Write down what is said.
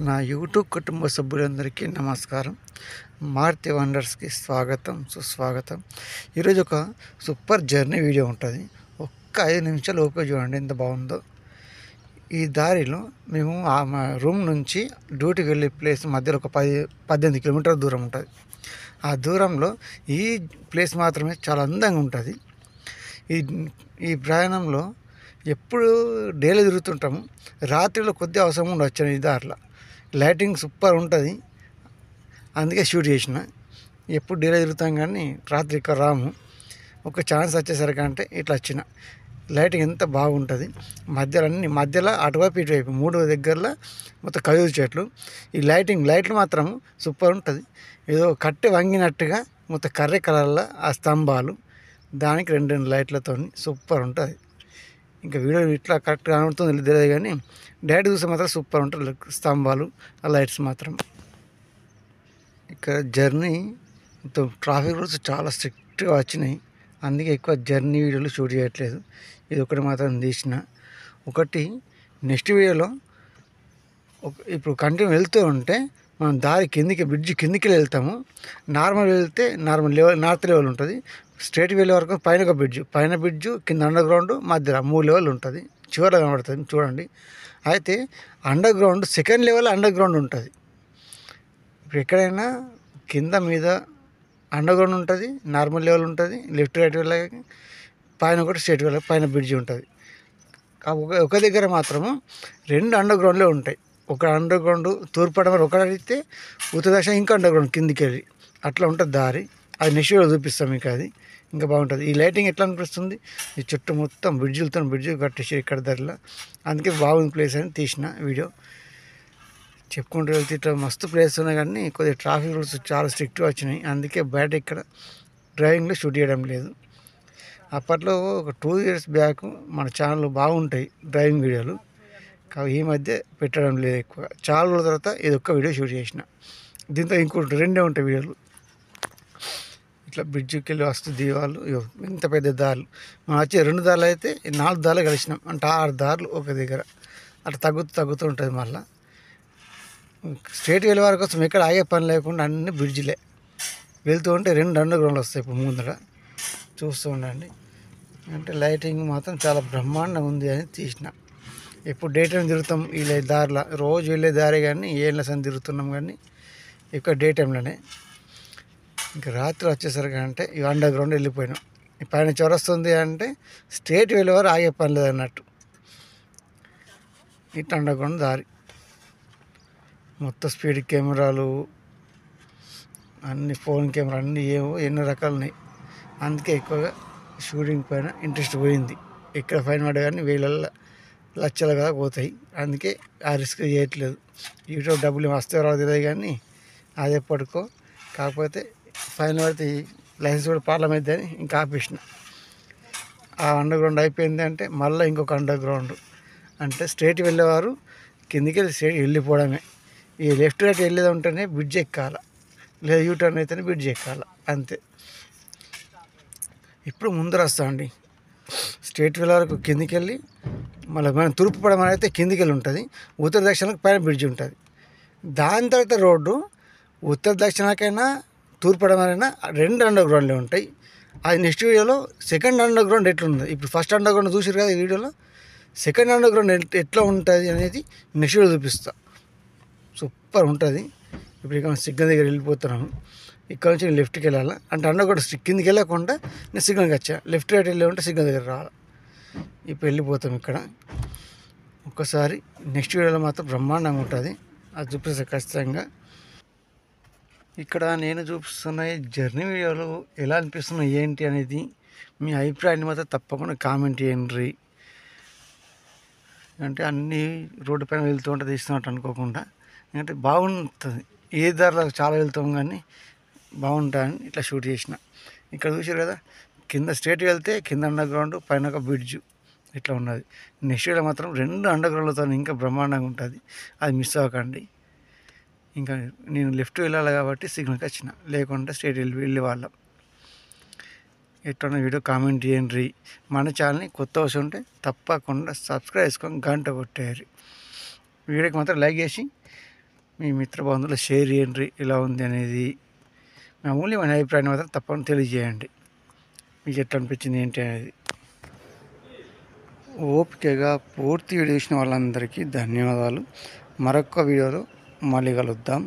నా యూట్యూబ్ కుటుంబ సభ్యులందరికీ నమస్కారం. మారుతి వండర్స్కి స్వాగతం, సుస్వాగతం. ఈరోజు ఒక సూపర్ జర్నీ వీడియో ఉంటుంది. ఒక్క 5 నిమిషాలు ఓపిక చూడండి ఎంత బాగుందో. ఈ దారిలో మేము మా రూమ్ నుంచి డ్యూటీకి వెళ్ళే ప్లేస్ మధ్యలో ఒక 18 కిలోమీటర్ల దూరం ఉంటుంది. ఆ దూరంలో ఈ ప్లేస్ మాత్రమే చాలా అందంగా ఉంటుంది. ఈ ఈ ప్రయాణంలో ఎప్పుడు డైలీ తిరుగుతుంటాము. రాత్రిలో కొద్దిగా అవసరం ఉండొచ్చు. ఈ దారిలో లైటింగ్ సూపర్ ఉంటుంది, అందుకే షూట్ చేసిన. ఎప్పుడు డైలీ తిరుగుతాం కానీ రాత్రి ఇక్కడ రాము. ఒక ఛాన్స్ వచ్చేసరికి అంటే ఇట్లా వచ్చిన. లైటింగ్ ఎంత బాగుంటుంది. మధ్యలో అటువైపు ఇటువైపు 3 దగ్గరలో మొత్తం ఖజూరు చెట్లు. ఈ లైట్లు మాత్రం సూపర్ ఉంటుంది. ఏదో కట్టి వంగినట్టుగా మొత్తం కర్రీ కలర్లో ఆ స్తంభాలు, దానికి 2 లైట్లతో సూపర్ ఉంటుంది. ఇంకా వీడియో ఇట్లా కరెక్ట్గా కనబడుతుంది తెలియదు కానీ డైరెక్ట్ చూస్తే మాత్రం సూపర్ ఉంటుంది. స్తంభాలు, ఆ లైట్స్ మాత్రం. ఇక్కడ జర్నీ మొత్తం ట్రాఫిక్ రూల్స్ చాలా స్ట్రిక్ట్గా వచ్చినాయి, అందుకే ఎక్కువ జర్నీ వీడియోలు షూట్ చేయట్లేదు. ఇది ఒకటి మాత్రం తీసిన. ఒకటి నెక్స్ట్ వీడియోలో ఇప్పుడు కంటిన్యూ వెళ్తూ ఉంటే మనం దారి బ్రిడ్జ్ కిందికి వెళ్తాము. నార్మల్ వెళ్తే నార్మల్ లెవెల్, నార్త్ లెవెల్ ఉంటుంది. స్ట్రేట్ వెళ్ళే వరకు పైన ఒక పైన బ్రిడ్జ్, కింద అండర్ గ్రౌండ్, మధ్యలో 3 లెవెల్ ఉంటుంది. చివరిలో కనబడుతుంది చూడండి. అయితే under ground second level under ground ఉంటుంది. ఇప్పుడు ఎక్కడైనా కింద మీద అండర్ గ్రౌండ్ ఉంటుంది, నార్మల్ లెవెల్ ఉంటుంది, లెఫ్ట్ రైట్ వెళ్ళి పైన ఒకటి స్ట్రేట్ వెళ్ళి పైన బ్రిడ్జ్ ఉంటుంది. ఒక దగ్గర మాత్రము 2 అండర్ గ్రౌండ్లే ఉంటాయి. ఒక అండర్ గ్రౌండ్ తూర్పు పడమర ఒకటైతే ఉత్తర దక్షిణ ఇంకా అండర్ గ్రౌండ్ కిందికి వెళ్ళి అట్లా ఉంటుంది దారి. అది నెక్స్ట్ వీడియో చూపిస్తాం మీకు. అది ఇంకా బాగుంటుంది. ఈ లైటింగ్ ఎట్లా అనిపిస్తుంది, ఈ చుట్టూ మొత్తం బ్రిడ్జ్ కట్టేసి ఇక్కడ ధరలో, అందుకే బాగుంది ప్లేస్ అని తీసిన వీడియో. చెప్పుకుంటూ వెళ్తే ఇట్లా మస్తు ప్లేస్ ఉన్నాయి కానీ కొద్దిగా ట్రాఫిక్ రూల్స్ చాలా స్ట్రిక్ట్గా వచ్చినాయి, అందుకే బయట ఇక్కడ డ్రైవింగ్లో షూట్ చేయడం లేదు. అప్పట్లో ఒక 2 ఇయర్స్ బ్యాక్ మన ఛానల్ బాగుంటాయి డ్రైవింగ్ వీడియోలు, కానీ ఈ మధ్య పెట్టడం లేదు ఎక్కువగా. చాలా రోజుల తర్వాత ఇది ఒక్క వీడియో షూట్ చేసిన. దీంతో ఇంకోటి 2 ఉంటాయి వీడియోలు. ఇట్లా బ్రిడ్జికి వెళ్ళి వస్తూ దీవాలు, ఇంత పెద్ద దారులు. మనం వచ్చే 2 దారులు అయితే 4 దారులు కలిసినాం అంటే 6 దారులు ఒక దగ్గర. అట్లా తగ్గుతూ ఉంటుంది. మళ్ళీ స్ట్రేట్ వెళ్ళే వారి కోసం ఎక్కడ ఆగే పని లేకుండా అన్ని బ్రిడ్జిలే. వెళ్తూ ఉంటే 2 అండర్ గ్రౌండ్లు వస్తాయి ఇప్పుడు ముందర, చూస్తూ ఉండండి. అంటే లైటింగ్ మాత్రం చాలా బ్రహ్మాండంగా ఉంది అని తీసిన. ఎప్పుడు డే టైం తిరుగుతాం ఈ దారిలో, రోజు వెళ్ళే దారి కానీ ఏళ్ళ సని తిరుగుతున్నాం కానీ ఎక్కువ డే టైంలోనే. ఇంకా రాత్రి వచ్చేసరికి అంటే ఇవి అండర్ గ్రౌండ్ వెళ్ళిపోయినాం. పైన చొరస్తుంది అంటే స్ట్రేట్ వెళ్ళేవారు ఆగే పని లేదు అన్నట్టు. ఇట్లా అండర్ గ్రౌండ్ దారి. మొత్తం స్పీడ్ కెమెరాలు అన్ని, ఫోన్ కెమెరా అన్నీ ఎన్నో రకాలు ఉన్నాయి. అందుకే ఎక్కువగా షూటింగ్ పైన ఇంట్రెస్ట్ పోయింది. ఎక్కడ ఫైన్ పడ్డా కానీ లక్షలుగా పోతాయి, అందుకే ఆ రిస్క్ చేయట్లేదు. యూట్యూబ్ డబ్బులు వస్తే రావు తెలియదు కానీ అదే పడుకో. కాకపోతే ఫైన్ పడితే లైసెన్స్ కూడా ప్రాబ్లం అవుతుంది అని ఇంకా ఆపేసిన. ఆ అండర్ గ్రౌండ్ అయిపోయింది అంటే మళ్ళీ ఇంకొక అండర్ గ్రౌండ్. అంటే స్ట్రేట్ వెళ్ళేవారు కిందికి వెళ్ళి స్ట్రేట్ వెళ్ళిపోవడమే. ఈ లెఫ్ట్ రైట్ వెళ్ళేది ఉంటేనే బ్రిడ్జ్ ఎక్కాల, లేదా యూటర్న్ అయితేనే బ్రిడ్జ్ ఎక్కాల, అంతే. ఇప్పుడు ముందర వస్తామండి. స్ట్రేట్ వెళ్ళే వరకు కిందికి వెళ్ళి మళ్ళీ మనం తూర్పు పడమని అయితే కిందికి వెళ్ళి ఉంటుంది. ఉత్తర దక్షిణకు పైన బ్రిడ్జ్ ఉంటుంది. దాని తర్వాత రోడ్డు ఉత్తర దక్షిణకైనా తూర్పు పడమనైనా 2 అండర్ గ్రౌండ్లే ఉంటాయి. అది నెక్స్ట్ వీడియోలో సెకండ్ అండర్ గ్రౌండ్ ఎట్లుంది. ఇప్పుడు ఫస్ట్ అండర్ గ్రౌండ్ చూసారు కదా ఈ వీడియోలో, సెకండ్ అండర్ గ్రౌండ్ ఎట్లా ఉంటుంది అనేది నెక్స్ట్ వీడియో చూపిస్తా. సూపర్ ఉంటుంది. ఇప్పుడు ఇక సిగ్నల్ దగ్గర వెళ్ళిపోతున్నాము. ఇక్కడ నుంచి నేను లెఫ్ట్కి వెళ్ళాలి అంటే అండర్ గ్రౌండ్ కిందికి వెళ్ళకుండా నేను సిగ్నల్కి వచ్చా. లెఫ్ట్ రైట్ వెళ్ళి ఉంటే సిగ్నల్ దగ్గర రావాలి. ఇప్పుడు వెళ్ళిపోతాం. ఇక్కడ ఒక్కసారి నెక్స్ట్ వీడియోలో మాత్రం బ్రహ్మాండంగా ఉంటుంది, అది చూపిస్తే ఖచ్చితంగా. ఇక్కడ నేను చూపిస్తున్న జర్నీ వీడియోలు ఎలా అనిపిస్తున్నాయి ఏంటి అనేది మీ అభిప్రాయాన్ని మాత్రం తప్పకుండా కామెంట్ చేయండి. అంటే అన్నీ రోడ్డు పైన వెళ్తూ ఉంటే తీస్తున్నట్టు అనుకోకుండా, ఎందుకంటే బాగుంటుంది. ఏ దారిలో చాలా వెళ్తాం కానీ బాగుంటుందని ఇట్లా షూట్ చేసిన. ఇక్కడ చూసారు కదా, కింద స్ట్రేట్ వెళ్తే కింద అండర్ గ్రౌండ్, పైన ఒక బ్రిడ్జ్ ఇట్లా ఉన్నది. నెక్స్ట్ వీడియో మాత్రం 2 అండర్ గ్రౌండ్లతో ఇంకా బ్రహ్మాండంగా ఉంటుంది, అది మిస్ అవ్వకండి. ఇంకా నేను లెఫ్ట్ వెళ్ళాలి కాబట్టి సిగ్నల్కి వచ్చిన, లేకుంటే స్ట్రేట్ వెళ్ళే వాళ్ళం. ఎట్లా వీడియో కామెంట్ చేయండి. మన ఛానల్ని కొత్త వచ్చి ఉంటే తప్పకుండా సబ్స్క్రైబ్ చేసుకొని గంట కొట్టేయాలి. వీడియోకి మాత్రం లైక్ చేసి మీ మిత్ర బంధువులు షేర్ చేయండి ఎలా ఉంది అనేది. మీ అమూల్యమైన అభిప్రాయాన్ని మాత్రం తప్పకుండా తెలియజేయండి. మీకు ఎట్లా అనిపించింది ఏంటి అనేది. ఓపికగా పూర్తి వీడియో చూసిన వాళ్ళందరికీ ధన్యవాదాలు. మరొక వీడియోలో మళ్ళీ కలుద్దాం.